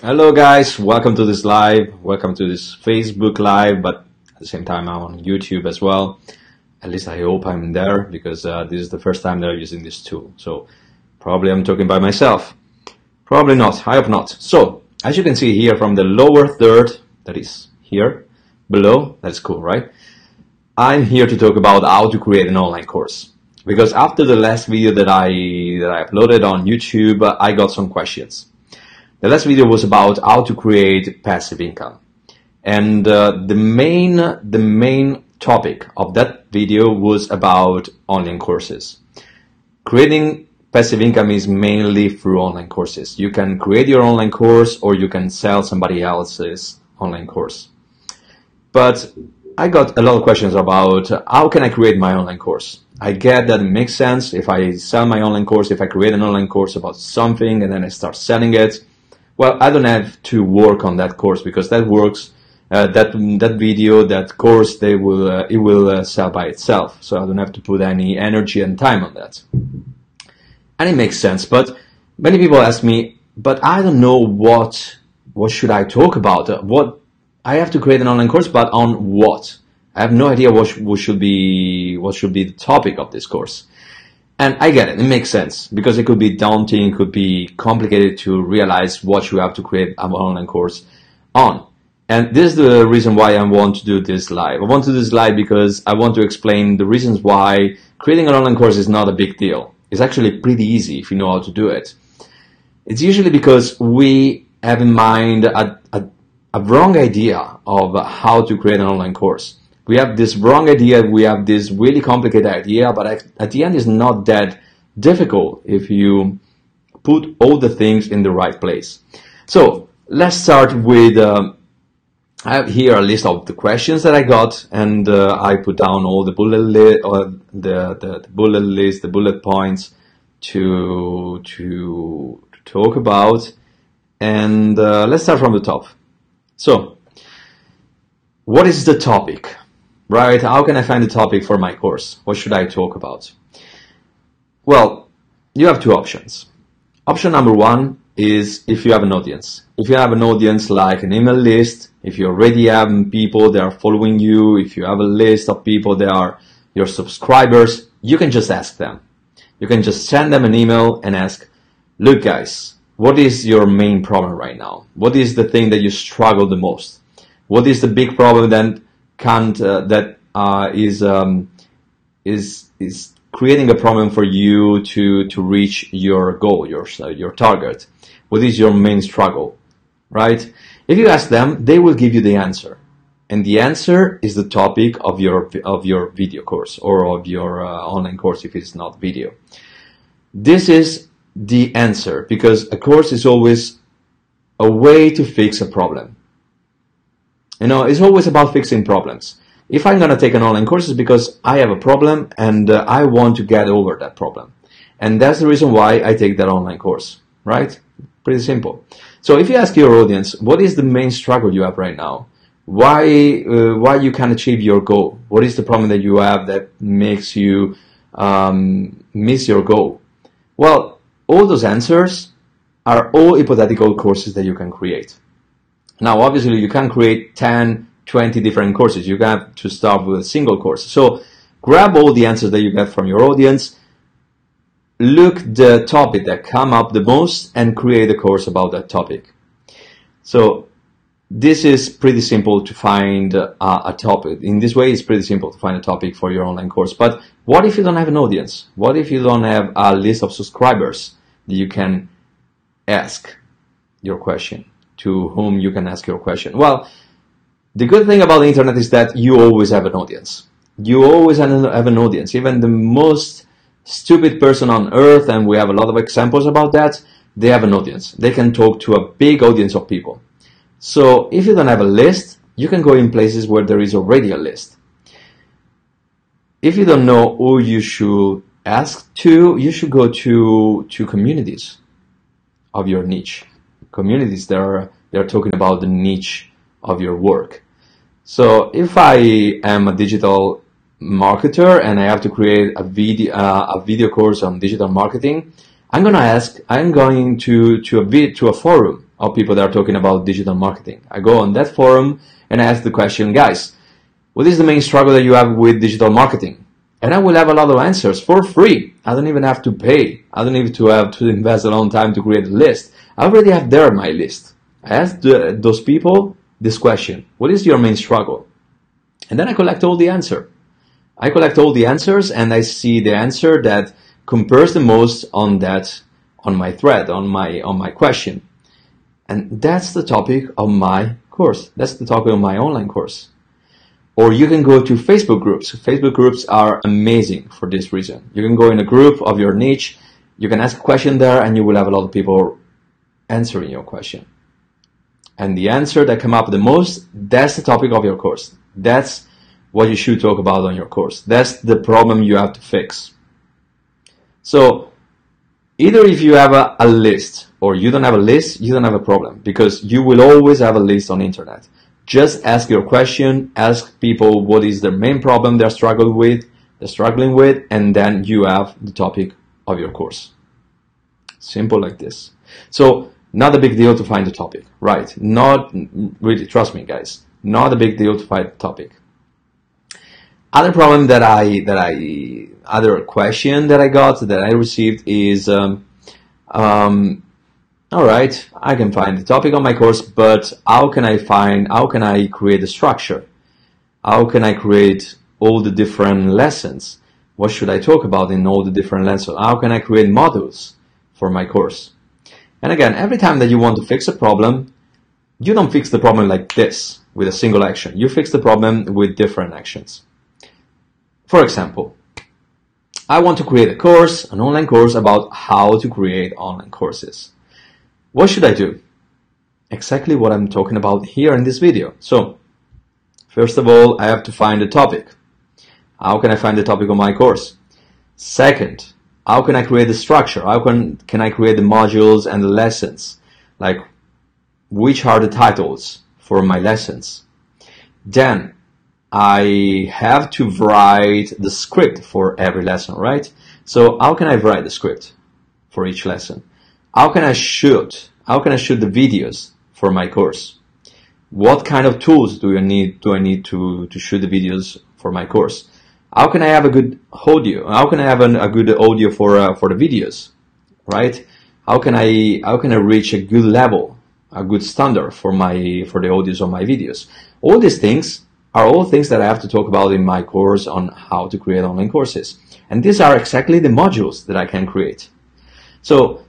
Hello guys, welcome to this live, welcome to this Facebook live, but at the same time I'm on YouTube as well. At least I hope I'm there because this is the first time that I'm using this tool. So probably I'm talking by myself. Probably not, I hope not. So as you can see here from the lower third, that is here, below, that's cool, right? I'm here to talk about how to create an online course. Because after the last video that I uploaded on YouTube, I got some questions. The last video was about how to create passive income. And the main topic of that video was about online courses. Creating passive income is mainly through online courses. You can create your online course or you can sell somebody else's online course. But I got a lot of questions about how can I create my online course. I get that it makes sense if I sell my online course, if I create an online course about something and then I start selling it. Well, I don't have to work on that course because that works. That video, that course, it will sell by itself. So I don't have to put any energy and time on that. And it makes sense. But many people ask me, but I don't know what should I talk about? What I have to create an online course, but on what? I have no idea what should be the topic of this course. And I get it, it makes sense, because it could be daunting, it could be complicated to realize what you have to create an online course on. And this is the reason why I want to do this live. I want to do this live because I want to explain the reasons why creating an online course is not a big deal. It's actually pretty easy if you know how to do it. It's usually because we have in mind a wrong idea of how to create an online course. We have this wrong idea, we have this really complicated idea, but at the end it's not that difficult if you put all the things in the right place. So let's start with, I have here a list of the questions that I got, and I put down all the bullet points to talk about, and let's start from the top. So, what is the topic? Right? How can I find the topic for my course? What should I talk about? Well, you have two options. Option number one is if you have an audience. If you have an audience like an email list, if you already have people that are following you, if you have a list of people that are your subscribers, you can just ask them. You can just send them an email and ask, look guys, what is your main problem right now? What is the thing that you struggle the most? What is the big problem that is creating a problem for you to reach your goal, your target? What is your main struggle, right? If you ask them, they will give you the answer, and the answer is the topic of your video course or of your online course if it's not video. This is the answer because a course is always a way to fix a problem. You know, it's always about fixing problems. If I'm going to take an online course, it's because I have a problem and I want to get over that problem. And that's the reason why I take that online course, right? Pretty simple. So if you ask your audience, what is the main struggle you have right now? Why you can't achieve your goal? What is the problem that you have that makes you miss your goal? Well, all those answers are all hypothetical courses that you can create. Now, obviously, you can't create 10, 20 different courses. You have to start with a single course. So grab all the answers that you get from your audience, look the topic that come up the most, and create a course about that topic. So this is pretty simple to find a topic. In this way, it's pretty simple to find a topic for your online course. But what if you don't have an audience? What if you don't have a list of subscribers that you can ask your question? To whom you can ask your question? Well, the good thing about the internet is that you always have an audience. You always have an audience. Even the most stupid person on earth, and we have a lot of examples about that, they have an audience. They can talk to a big audience of people. So if you don't have a list, you can go in places where there is already a list. If you don't know who you should ask to, you should go to communities of your niche. Communities that are talking about the niche of your work. So if I am a digital marketer and I have to create a video course on digital marketing, I'm going to a forum of people that are talking about digital marketing. I go on that forum and I ask the question, guys, what is the main struggle that you have with digital marketing? And I will have a lot of answers for free. I don't even have to pay. I don't even have to invest a long time to create a list. I already have there my list. I ask those people this question: what is your main struggle? And then I collect all the answers. I collect all the answers and I see the answer that compares the most on my thread, on my question. And that's the topic of my course. That's the topic of my online course. Or you can go to Facebook groups. Facebook groups are amazing for this reason. You can go in a group of your niche, you can ask a question there, and you will have a lot of people answering your question. And the answer that come up the most, that's the topic of your course. That's what you should talk about on your course. That's the problem you have to fix. So either if you have a list or you don't have a list, you don't have a problem, because you will always have a list on the internet. Just ask your question, ask people what is their main problem they're struggling with, and then you have the topic of your course. Simple like this. So not a big deal to find the topic, right? Not really, trust me guys, not a big deal to find the topic. Other problem other question that I received is, all right, I can find the topic on my course, but how can I create a structure? How can I create all the different lessons? What should I talk about in all the different lessons? How can I create modules for my course? And again, every time that you want to fix a problem, you don't fix the problem like this with a single action. You fix the problem with different actions. For example, I want to create a course, an online course about how to create online courses. What should I do? Exactly what I'm talking about here in this video. So, first of all, I have to find a topic. How can I find the topic of my course? Second, how can I create the structure? How can I create the modules and the lessons? Like, which are the titles for my lessons? Then, I have to write the script for every lesson, right? So, how can I write the script for each lesson? How can I shoot the videos for my course? What kind of tools do I need to shoot the videos for my course? How can I have a good audio? How can I have a good audio for the videos, right? How can I reach a good level, a good standard for the audios of my videos? All these things are all things that I have to talk about in my course on how to create online courses. And these are exactly the modules that I can create. So,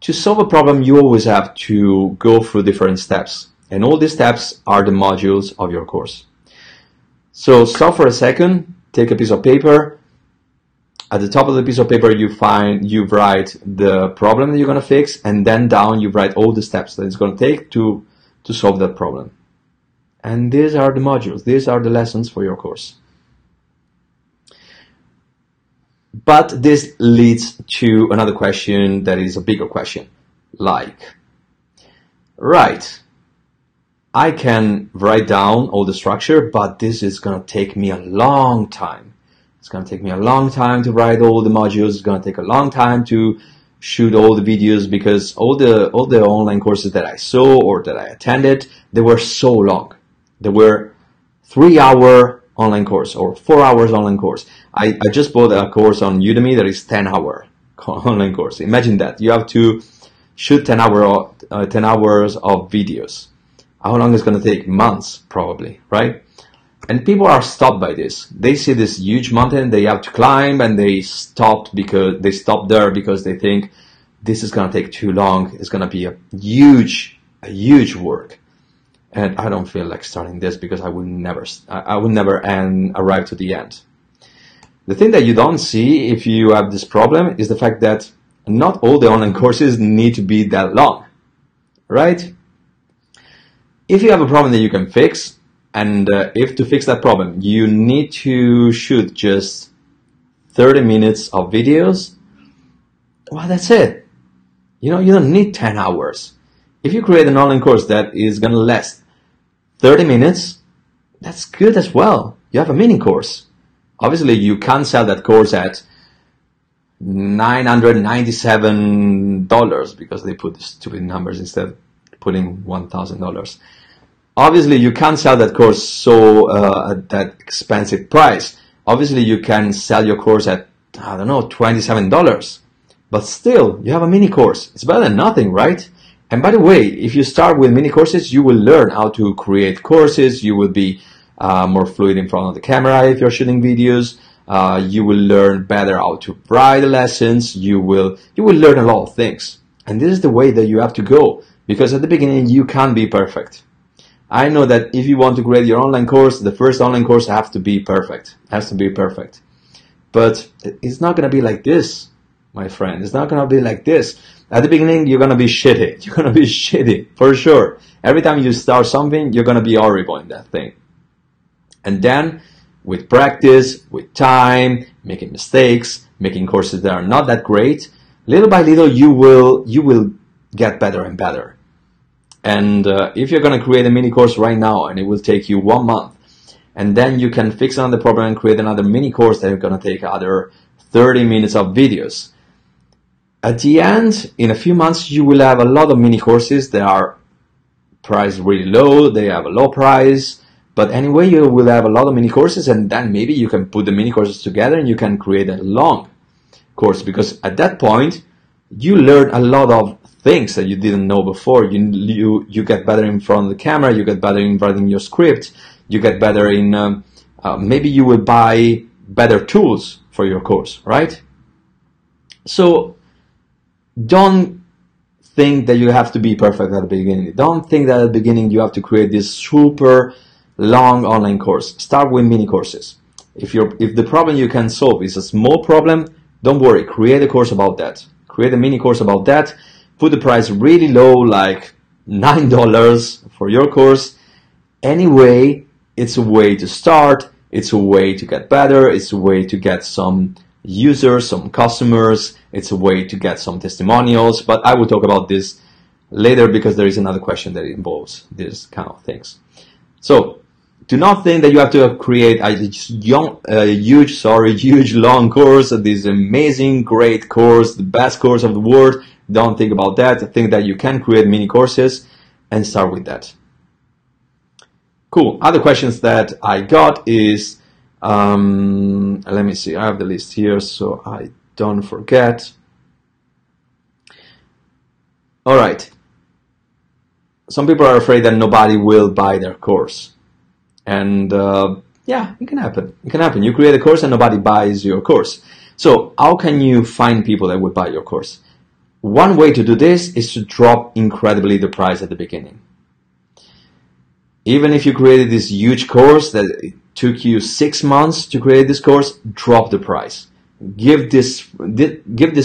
to solve a problem, you always have to go through different steps. And all these steps are the modules of your course. So stop for a second, take a piece of paper. At the top of the piece of paper, you write the problem that you're going to fix, and then down you write all the steps that it's going to take to solve that problem. And these are the modules, these are the lessons for your course. But this leads to another question that is a bigger question. Like, right, I can write down all the structure, but this is going to take me a long time. It's going to take me a long time to write all the modules. It's going to take a long time to shoot all the videos, because all the online courses that I saw or that I attended, they were so long. They were 3-hour online course or 4 hours online course. I just bought a course on Udemy that is 10-hour online course. Imagine that. You have to shoot 10 hours of videos. How long is going to take? Months, probably, right? And people are stopped by this. They see this huge mountain they have to climb, and they stop there because they think this is going to take too long. It's going to be a huge work. And I don't feel like starting this because I would never arrive to the end. The thing that you don't see if you have this problem is the fact that not all the online courses need to be that long, right? If you have a problem that you can fix, and if to fix that problem you need to shoot just 30 minutes of videos, well, that's it. You don't need 10 hours. If you create an online course that is going to last 30 minutes, that's good as well. You have a mini course. Obviously, you can't sell that course at $997 because they put the stupid numbers instead putting $1,000. Obviously, you can't sell that course at that expensive price. Obviously, you can sell your course at, I don't know, $27. But still, you have a mini course. It's better than nothing, right? And by the way, if you start with mini courses, you will learn how to create courses. You will be more fluid in front of the camera if you're shooting videos. You will learn better how to write lessons. You will learn a lot of things. And this is the way that you have to go, because at the beginning you can't be perfect. I know that if you want to create your online course, the first online course has to be perfect. But it's not going to be like this, my friend. It's not going to be like this. At the beginning, you're going to be shitty. You're going to be shitty, for sure. Every time you start something, you're going to be horrible in that thing. And then, with practice, with time, making mistakes, making courses that are not that great, little by little, you will get better and better. And if you're going to create a mini course right now, and it will take you 1 month, and then you can fix another problem and create another mini course that is going to take other 30 minutes of videos. At the end, in a few months, you will have a lot of mini courses that are priced really low. They have a low price. But anyway, you will have a lot of mini courses, and then maybe you can put the mini courses together and you can create a long course, because at that point, you learn a lot of things that you didn't know before. You get better in front of the camera. You get better in writing your script. You get better in, maybe you will buy better tools for your course, right? So, don't think that you have to be perfect at the beginning. Don't think that at the beginning you have to create this super long online course. Start with mini courses. If the problem you can solve is a small problem, don't worry. Create a course about that. Create a mini course about that. Put the price really low, like $9 for your course. Anyway, it's a way to start. It's a way to get better. It's a way to get some users, some customers. It's a way to get some testimonials, but I will talk about this later because there is another question that involves this kind of things. So do not think that you have to create a huge long course, this amazing, great course, the best course of the world. Don't think about that. Think that you can create mini courses and start with that. Cool. Other questions that I got is, let me see, I have the list here so I don't forget. All right. Some people are afraid that nobody will buy their course. And yeah, it can happen. It can happen. You create a course and nobody buys your course. So how can you find people that would buy your course? One way to do this is to drop incredibly the price at the beginning. Even if you created this huge course that it took you 6 months to create this course, drop the price. Give this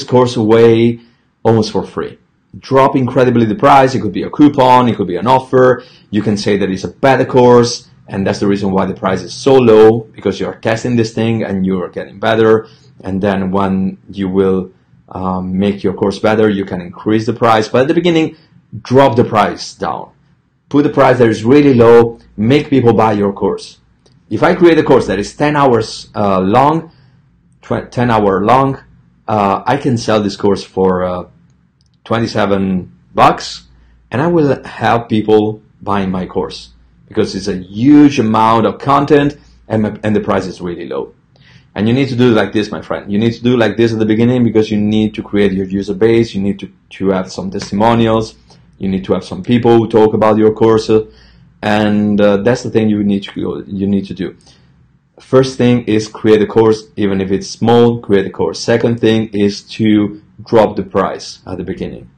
course away almost for free. Drop incredibly the price. It could be a coupon, it could be an offer. You can say that it's a beta course, and that's the reason why the price is so low, because you're testing this thing and you're getting better. And then when you will make your course better, you can increase the price. But at the beginning, drop the price down. Put the price that is really low. Make people buy your course. If I create a course that is 10 hours long, 10 hour long, I can sell this course for $27, and I will have people buying my course because it's a huge amount of content and the price is really low. And you need to do it like this, my friend. You need to do it like this at the beginning because you need to create your user base. You need to have some testimonials. You need to have some people who talk about your course, and that's the thing you need to do. First thing is create a course, even if it's small, create a course. Second thing is to drop the price at the beginning.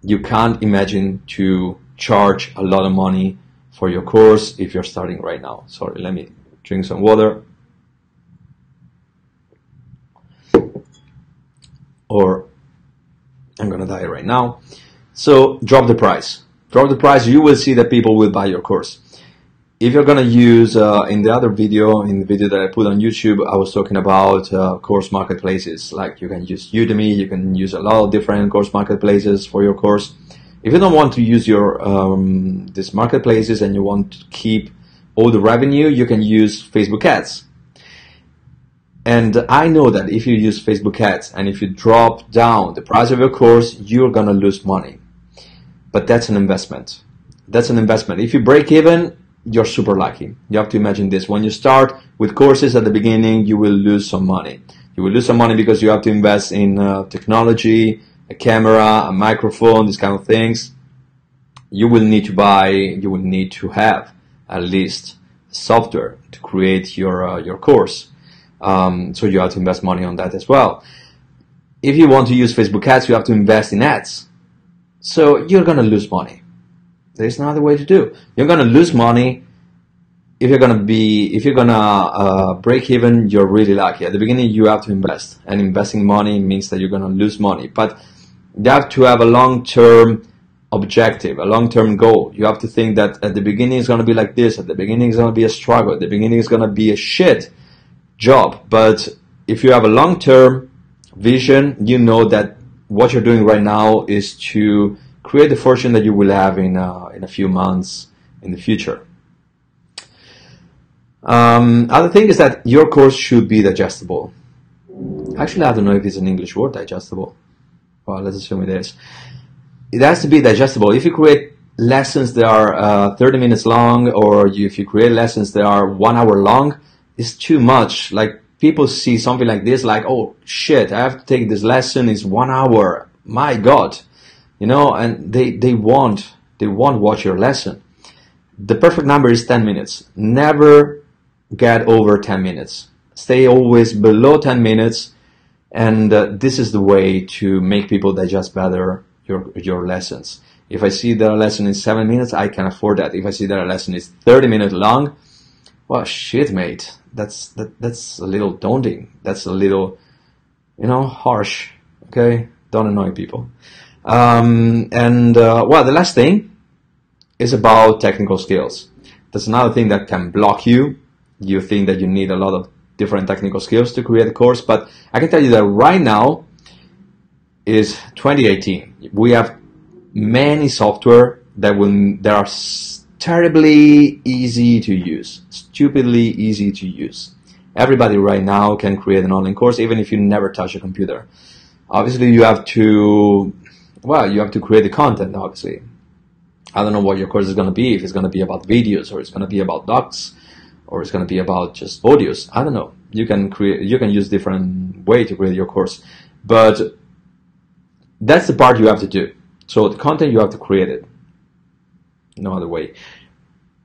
You can't imagine to charge a lot of money for your course if you're starting right now. Sorry, let me drink some water. Or I'm gonna die right now. So drop the price. Drop the price, you will see that people will buy your course. If you're gonna use, in the video that I put on YouTube, I was talking about course marketplaces. Like you can use Udemy, you can use a lot of different course marketplaces for your course. If you don't want to use your these marketplaces and you want to keep all the revenue, you can use Facebook ads. And I know that if you use Facebook ads and if you drop down the price of your course, you're gonna lose money. but that's an investment. That's an investment. If you break even, you're super lucky. You have to imagine this. When you start with courses at the beginning, you will lose some money. You will lose some money because you have to invest in technology, a camera, a microphone, these kind of things. You will need to have at least software to create your course. So you have to invest money on that as well. If you want to use Facebook ads, you have to invest in ads. So you're going to lose money. There's no other way to do. You're going to lose money. If you're going to break even, you're really lucky. At the beginning, you have to invest. And investing money means that you're going to lose money. But you have to have a long-term objective, a long-term goal. You have to think that at the beginning it's going to be like this. At the beginning it's going to be a struggle. At the beginning it's going to be a shit job. But if you have a long-term vision, you know that what you're doing right now is to create the fortune that you will have in a few months in the future. Other thing is that your course should be digestible. Actually, I don't know if it's an English word, digestible. Well, let's assume it is. It has to be digestible. If you create lessons that are 30 minutes long, or if you create lessons that are 1 hour long, it's too much. Like, people see something like this, like, oh shit, I have to take this lesson, it's 1 hour. My God. You know, and they won't watch your lesson. The perfect number is 10 minutes. Never get over 10 minutes. Stay always below 10 minutes, and this is the way to make people digest better your lessons. If I see that a lesson is 7 minutes, I can afford that. If I see that a lesson is 30 minutes long, well, shit, mate. That's a little daunting. That's a little, harsh. Okay, don't annoy people. Well, the last thing is about technical skills. That's another thing that can block you. You think that you need a lot of different technical skills to create a course, but I can tell you that right now is 2018. We have many software that are terribly easy to use, stupidly easy to use. Everybody right now can create an online course, even if you never touch a computer. Obviously, you have to create the content, obviously. I don't know what your course is going to be, if it's going to be about videos, or it's going to be about docs, or it's going to be about just audios. I don't know. You can use different way to create your course. But that's the part you have to do. So the content, you have to create it. No other way.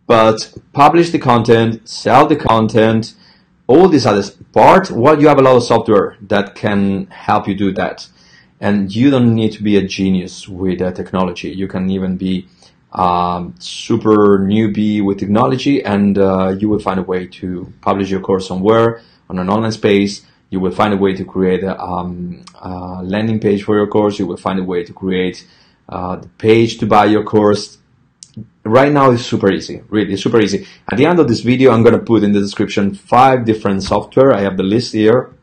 But publish the content, sell the content, all this other part, well, you have a lot of software that can help you do that. And you don't need to be a genius with technology. You can even be super newbie with technology, and you will find a way to publish your course somewhere on an online space. You will find a way to create a landing page for your course. You will find a way to create the page to buy your course. Right now it's super easy, really super easy. At the end of this video, I'm going to put in the description 5 different software. I have the list here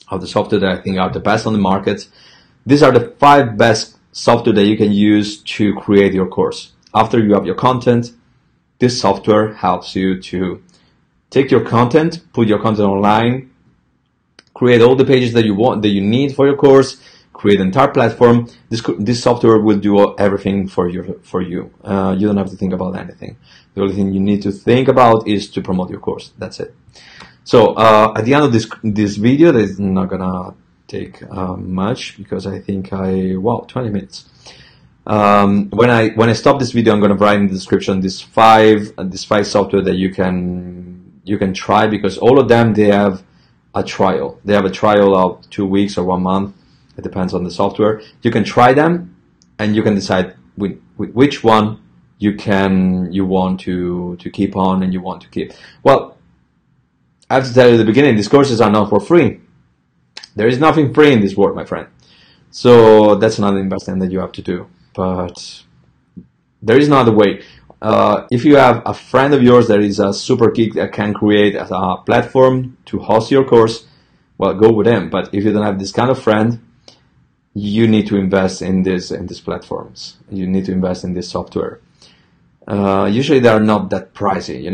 of the software that I think are the best on the market. These are the 5 best software that you can use to create your course. After you have your content, this software helps you to take your content, put your content online, create all the pages that you need for your course, create an entire platform. This software will do everything for you. You don't have to think about anything. The only thing you need to think about is to promote your course. That's it. So at the end of this video, that is not gonna take much, because I think 20 minutes. When I stop this video, I'm gonna write in the description these five software that you can try, because all of them, they have a trial. They have a trial of 2 weeks or 1 month. It depends on the software. You can try them, and you can decide with which one you want to keep on and you want to keep. Well, I have to tell you at the beginning, these courses are not for free. There is nothing free in this world, my friend. So that's another investment that you have to do. But there is no other way. If you have a friend of yours that is a super geek that can create a platform to host your course, well, go with them. But if you don't have this kind of friend, you need to invest in these platforms. You need to invest in this software. Usually they are not that pricey,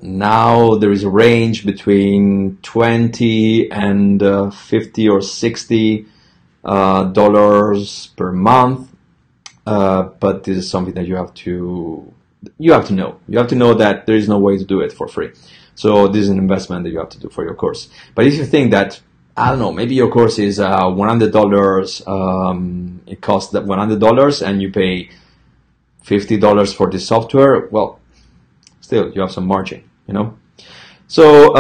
Now there is a range between 20 and 50 or 60 dollars per month. But this is something that you have to know. You have to know that there is no way to do it for free. So this is an investment that you have to do for your course. But if you think that, I don't know, maybe your course is $100, it costs that $100 and you pay $50 for this software, well, still you have some margin, you know. So,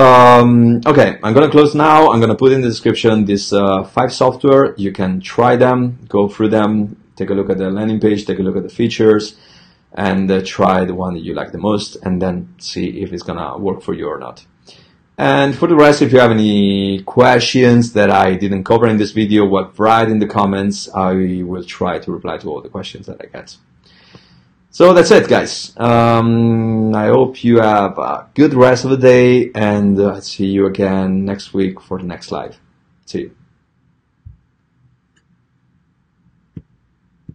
okay, I'm going to close now. I'm going to put in the description this 5 software. You can try them, go through them, take a look at the landing page, take a look at the features, and try the one that you like the most, and then see if it's going to work for you or not. And for the rest, if you have any questions that I didn't cover in this video, write in the comments. I will try to reply to all the questions that I get. So that's it, guys. I hope you have a good rest of the day, and see you again next week for the next live. See you.